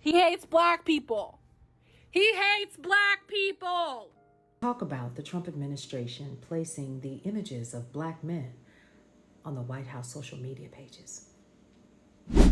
He hates black people. He hates black people. Talk about the Trump administration placing the images of black men on the White House social media pages.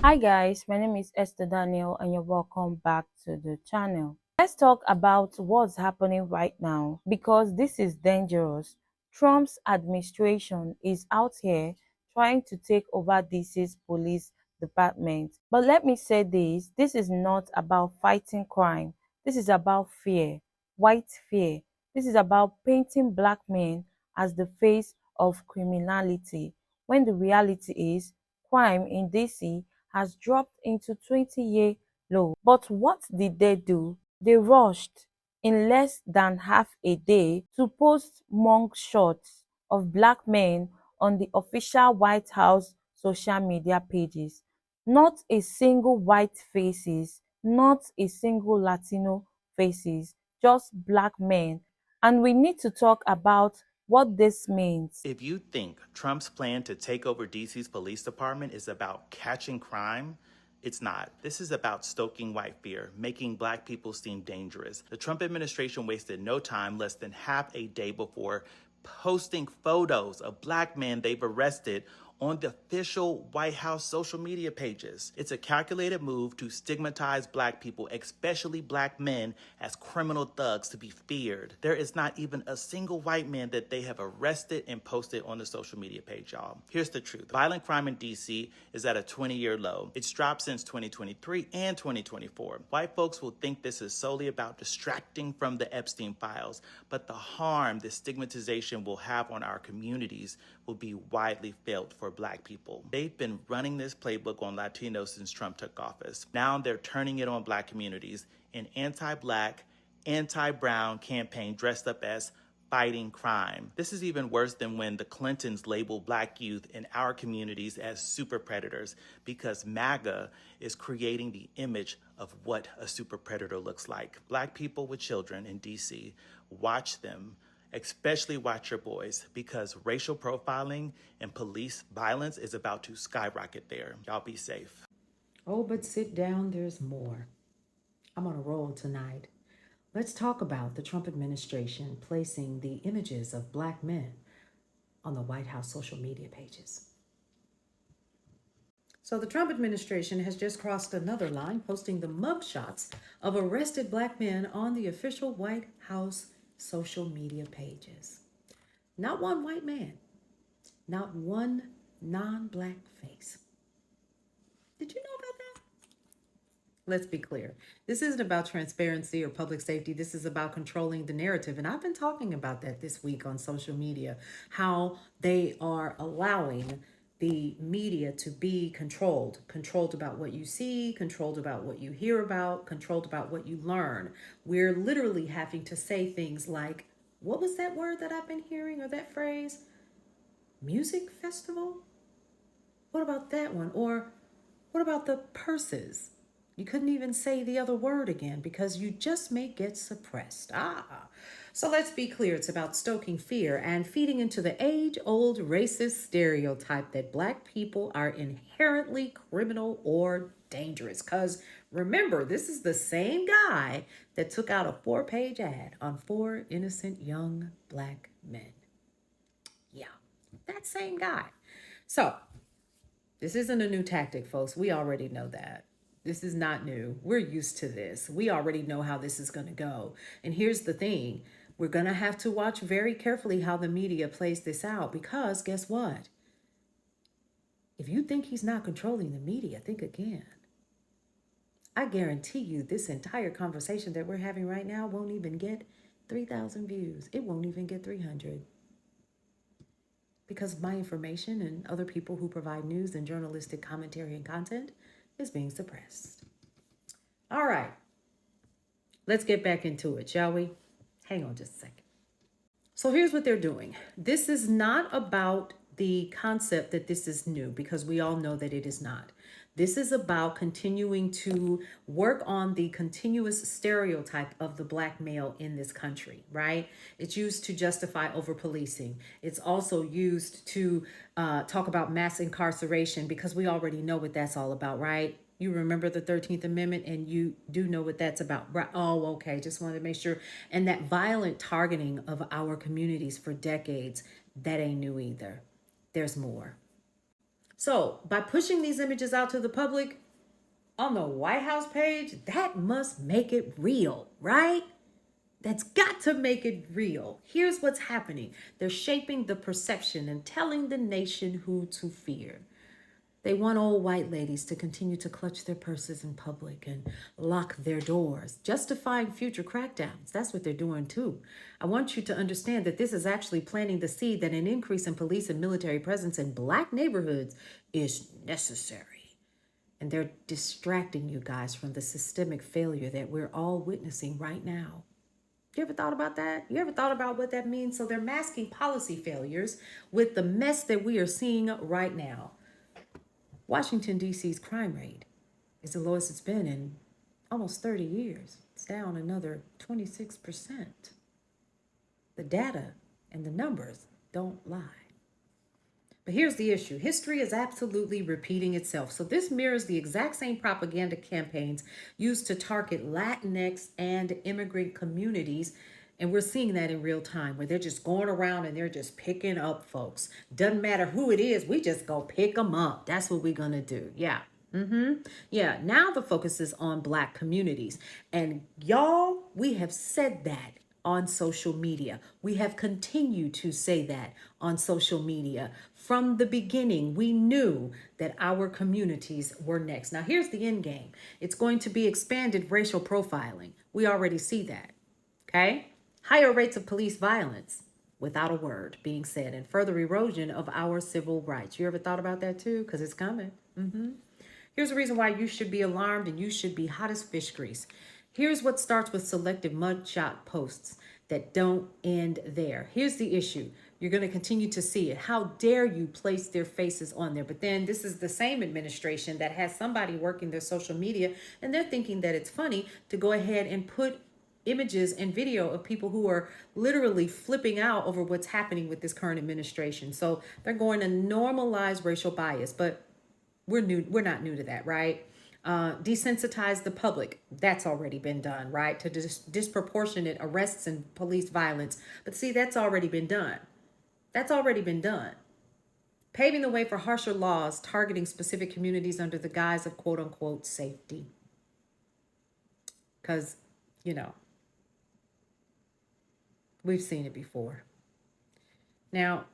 Hi guys, my name is Esther Daniel and you're welcome back to the channel. Let's talk about what's happening right now because this is dangerous. Trump's administration is out here trying to take over DC's police department. But let me say this is not about fighting crime. This is about fear, white fear. This is about painting black men as the face of criminality when the reality is crime in DC has dropped into 20-year low. But what did they do? They rushed in less than half a day to post mugshots of black men on the official White House social media pages. Not a single white faces, not a single Latino faces, just black men. And we need to talk about what this means. If you think Trump's plan to take over DC's police department is about catching crime, it's not. This is about stoking white fear, making black people seem dangerous. The Trump administration wasted no time, less than half a day before posting photos of black men they've arrested on the official White House social media pages. It's a calculated move to stigmatize black people, especially black men, as criminal thugs to be feared. There is not even a single white man that they have arrested and posted on the social media page, y'all. Here's the truth. Violent crime in DC is at a 20-year low. It's dropped since 2023 and 2024. White folks will think this is solely about distracting from the Epstein files, but the harm this stigmatization will have on our communities will be widely felt for black people. They've been running this playbook on Latinos since Trump took office. Now they're turning it on black communities. An anti-black, anti-brown campaign dressed up as fighting crime. This is even worse than when the Clintons labeled black youth in our communities as super predators, because MAGA is creating the image of what a super predator looks like. Black people with children in DC, watch them. Especially watch your boys, because racial profiling and police violence is about to skyrocket there. Y'all be safe. Oh, but sit down, there's more. I'm on a roll tonight. Let's talk about the Trump administration placing the images of black men on the White House social media pages. So the Trump administration has just crossed another line, posting the mugshots of arrested black men on the official White House social media pages. Not one white man, not one non-black face. Did you know about that? Let's be clear. This isn't about transparency or public safety. This is about controlling the narrative. And I've been talking about that this week on social media, how they are allowing the media to be controlled about what you see, controlled about what you hear about, controlled about what you learn. We're literally having to say things like, what was that word that I've been hearing, or that phrase? Music festival? What about that one? Or what about the purses? You couldn't even say the other word again because you just may get suppressed. So let's be clear. It's about stoking fear and feeding into the age-old racist stereotype that black people are inherently criminal or dangerous. Because remember, this is the same guy that took out a 4-page ad on 4 innocent young black men. Yeah, that same guy. So this isn't a new tactic, folks. We already know that. This is not new. We're used to this. We already know how this is going to go. And here's the thing. We're going to have to watch very carefully how the media plays this out, because guess what? If you think he's not controlling the media, think again. I guarantee you this entire conversation that we're having right now won't even get 3,000 views. It won't even get 300. Because my information and other people who provide news and journalistic commentary and content is being suppressed. All right, let's get back into it, shall we? Hang on just a second. So here's what they're doing. This is not about the concept that this is new, because we all know that it is not. This is about continuing to work on the continuous stereotype of the black male in this country, right? It's used to justify over-policing. It's also used to talk about mass incarceration, because we already know what that's all about, right? You remember the 13th Amendment, and you do know what that's about. Right? Oh, okay. Just wanted to make sure. And that violent targeting of our communities for decades, that ain't new either. There's more. So, by pushing these images out to the public on the White House page, that must make it real, right? That's got to make it real. Here's what's happening. They're shaping the perception and telling the nation who to fear. They want old white ladies to continue to clutch their purses in public and lock their doors, justifying future crackdowns. That's what they're doing too. I want you to understand that this is actually planting the seed that an increase in police and military presence in Black neighborhoods is necessary. And they're distracting you guys from the systemic failure that we're all witnessing right now. You ever thought about that? You ever thought about what that means? So they're masking policy failures with the mess that we are seeing right now. Washington, D.C.'s crime rate is the lowest it's been in almost 30 years. It's down another 26%. The data and the numbers don't lie. But here's the issue. History is absolutely repeating itself. So this mirrors the exact same propaganda campaigns used to target Latinx and immigrant communities. And we're seeing that in real time, where they're just going around and they're just picking up folks. Doesn't matter who it is, we just go pick them up. That's what we're going to do. Yeah. Yeah, now the focus is on Black communities. And y'all, we have said that on social media. We have continued to say that on social media. From the beginning, we knew that our communities were next. Now, here's the end game. It's going to be expanded racial profiling. We already see that. Okay? Higher rates of police violence, without a word being said, and further erosion of our civil rights. You ever thought about that too? Because it's coming. Here's the reason why you should be alarmed and you should be hot as fish grease. Here's what starts with selective mugshot posts that don't end there. Here's the issue. You're going to continue to see it. How dare you place their faces on there? But then this is the same administration that has somebody working their social media, and they're thinking that it's funny to go ahead and put images and video of people who are literally flipping out over what's happening with this current administration. So they're going to normalize racial bias, but we're not new to that, right? Desensitize the public. That's already been done, right? To disproportionate arrests and police violence. But see, that's already been done. That's already been done. Paving the way for harsher laws targeting specific communities under the guise of quote unquote safety. Because, we've seen it before. Now,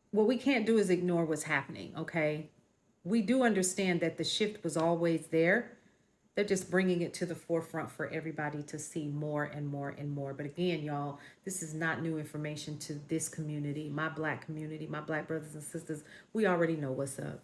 what we can't do is ignore what's happening, okay? We do understand that the shift was always there. They're just bringing it to the forefront for everybody to see more and more and more. But again, y'all, this is not new information to this community, my Black community, my Black brothers and sisters. We already know what's up.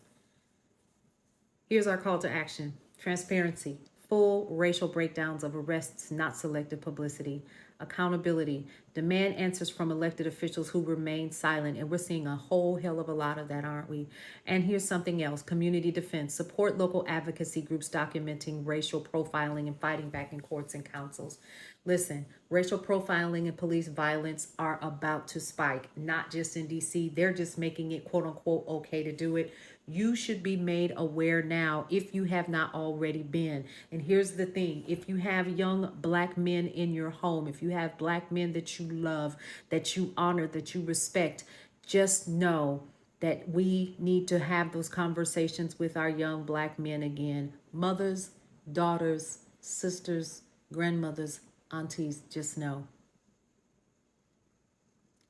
Here's our call to action. Transparency. Full racial breakdowns of arrests, not selective publicity. Accountability. Demand answers from elected officials who remain silent. And we're seeing a whole hell of a lot of that, aren't we? And here's something else. Community defense. Support local advocacy groups documenting racial profiling and fighting back in courts and councils. Listen, racial profiling and police violence are about to spike, not just in DC. They're just making it quote unquote okay to do it. You should be made aware now if you have not already been. And here's the thing. If you have young Black men in your home, if you have Black men that you love, that you honor, that you respect, just know that we need to have those conversations with our young Black men again. Mothers, daughters, sisters, grandmothers, aunties, just know.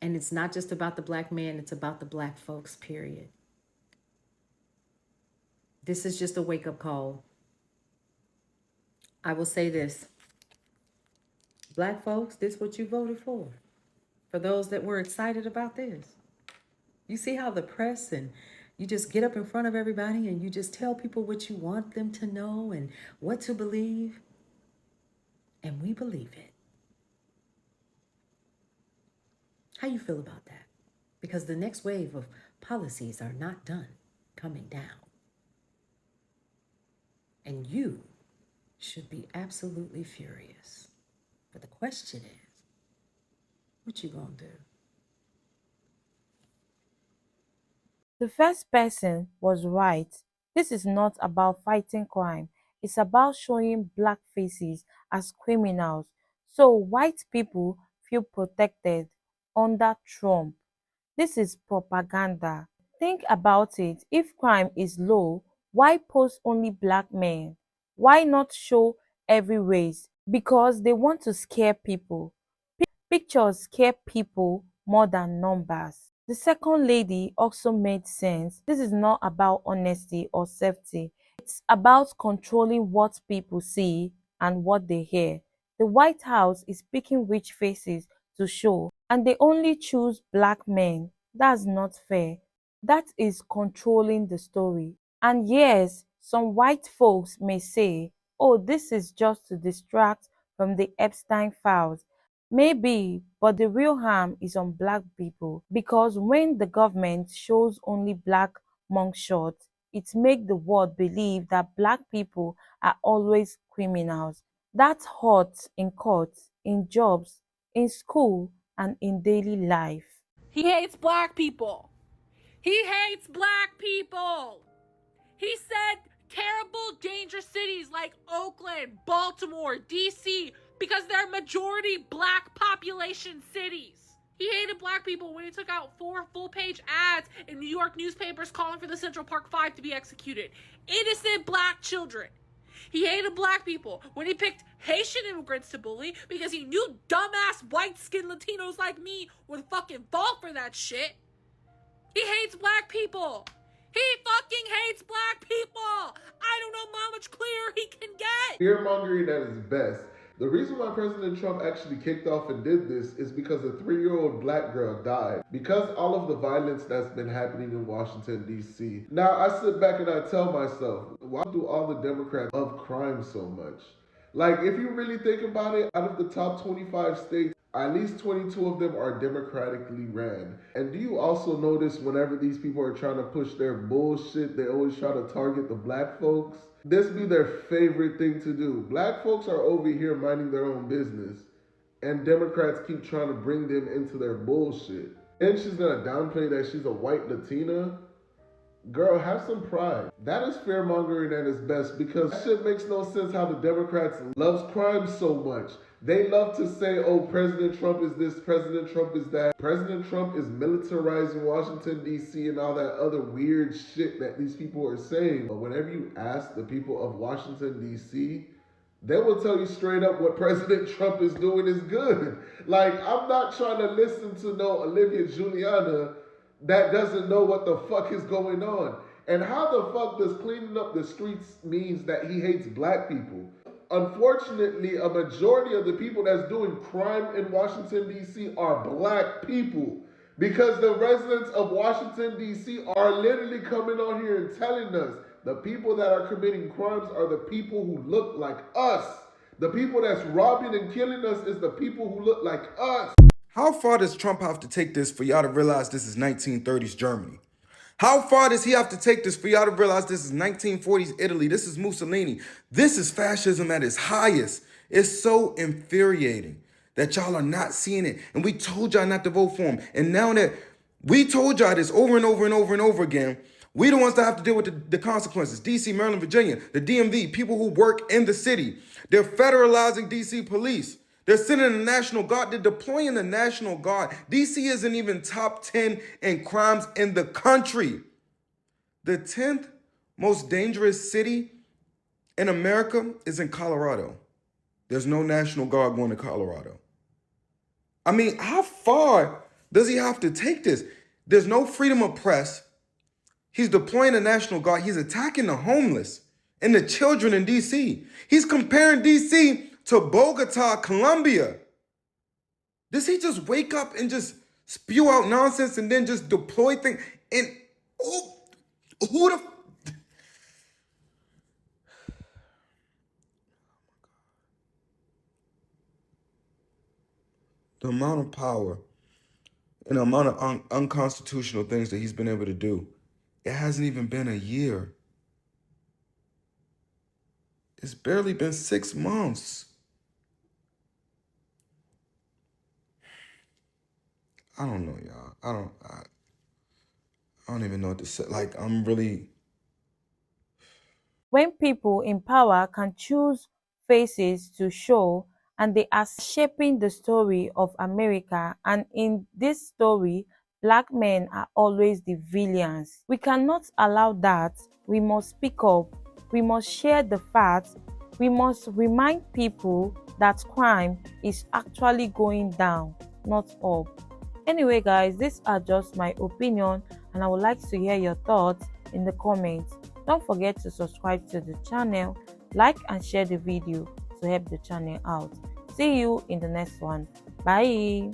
And it's not just about the Black man, it's about the Black folks, period. This is just a wake-up call. I will say this. Black folks, this is what you voted for. For those that were excited about this. You see how the press and you just get up in front of everybody and you just tell people what you want them to know and what to believe. And we believe it. How you feel about that? Because the next wave of policies are not done coming down. And you should be absolutely furious. But the question is, what you gonna do? The first person was right. This is not about fighting crime. It's about showing black faces as criminals so white people feel protected under Trump. This is propaganda. Think about it. If crime is low, why post only black men? Why not show every race? Because they want to scare people. Pictures scare people more than numbers. The second lady also made sense. This is not about honesty or safety. It's about controlling what people see and what they hear. The White House is picking which faces to show, and they only choose black men. That's not fair. That is controlling the story. And yes, some white folks may say, oh, this is just to distract from the Epstein files. Maybe, but the real harm is on black people because when the government shows only black mugshots, it makes the world believe that black people are always criminals. That's hurt in courts, in jobs, in school, and in daily life. He hates black people. He hates black people. He said terrible, dangerous cities like Oakland, Baltimore, D.C., because they're majority black population cities. He hated black people when he took out 4 full-page ads in New York newspapers calling for the Central Park 5 to be executed. Innocent black children. He hated black people when he picked Haitian immigrants to bully because he knew dumbass white-skinned Latinos like me would fucking fall for that shit. He hates black people. He fucking hates black people. I don't know how much clearer he can get. Fear mongering at its best. The reason why President Trump actually kicked off and did this is because a 3-year-old black girl died. Because all of the violence that's been happening in Washington, D.C. Now I sit back and I tell myself, why do all the Democrats love crime so much? Like, if you really think about it, out of the top 25 states, at least 22 of them are democratically ran. And do you also notice whenever these people are trying to push their bullshit, they always try to target the black folks? This be their favorite thing to do. Black folks are over here minding their own business, and Democrats keep trying to bring them into their bullshit. And she's gonna downplay that she's a white Latina. Girl, have some pride. That is fear mongering at its best because shit makes no sense how the Democrats loves crime so much. They love to say, oh, President Trump is this, President Trump is that. President Trump is militarizing Washington, D.C. and all that other weird shit that these people are saying. But whenever you ask the people of Washington, D.C., they will tell you straight up what President Trump is doing is good. Like, I'm not trying to listen to no Olivia Juliana that doesn't know what the fuck is going on. And how the fuck does cleaning up the streets means that he hates black people? Unfortunately, a majority of the people that's doing crime in Washington, D.C. are black people. Because the residents of Washington, D.C. are literally coming on here and telling us the people that are committing crimes are the people who look like us. The people that's robbing and killing us is the people who look like us. How far does Trump have to take this for y'all to realize this is 1930s Germany? How far does he have to take this for y'all to realize this is 1940s Italy? This is Mussolini. This is fascism at its highest. It's so infuriating that y'all are not seeing it. And we told y'all not to vote for him. And now that we told y'all this over and over and over and over again, we the ones that have to deal with the consequences. DC, Maryland, Virginia, the DMV, people who work in the city. They're federalizing DC police. They're sending the National Guard. They're deploying the National Guard. DC isn't even top 10 in crimes in the country. The 10th most dangerous city in America is in Colorado. There's no National Guard going to Colorado. I mean, how far does he have to take this? There's no freedom of press. He's deploying the National Guard. He's attacking the homeless and the children in DC. He's comparing DC to Bogota, Colombia. Does he just wake up and just spew out nonsense and then just deploy things? And who the... The amount of power and the amount of unconstitutional things that he's been able to do, it hasn't even been a year. It's barely been 6 months. I don't know, y'all. I don't even know what to say. Like, I'm really When people in power can choose faces to show, and they are shaping the story of America, and in this story, black men are always the villains. We cannot allow that. We must speak up. We must share the facts. We must remind people that crime is actually going down, not up. Anyway, guys, these are just my opinion, and I would like to hear your thoughts in the comments. Don't forget to subscribe to the channel, like and share the video to help the channel out. See you in the next one. Bye.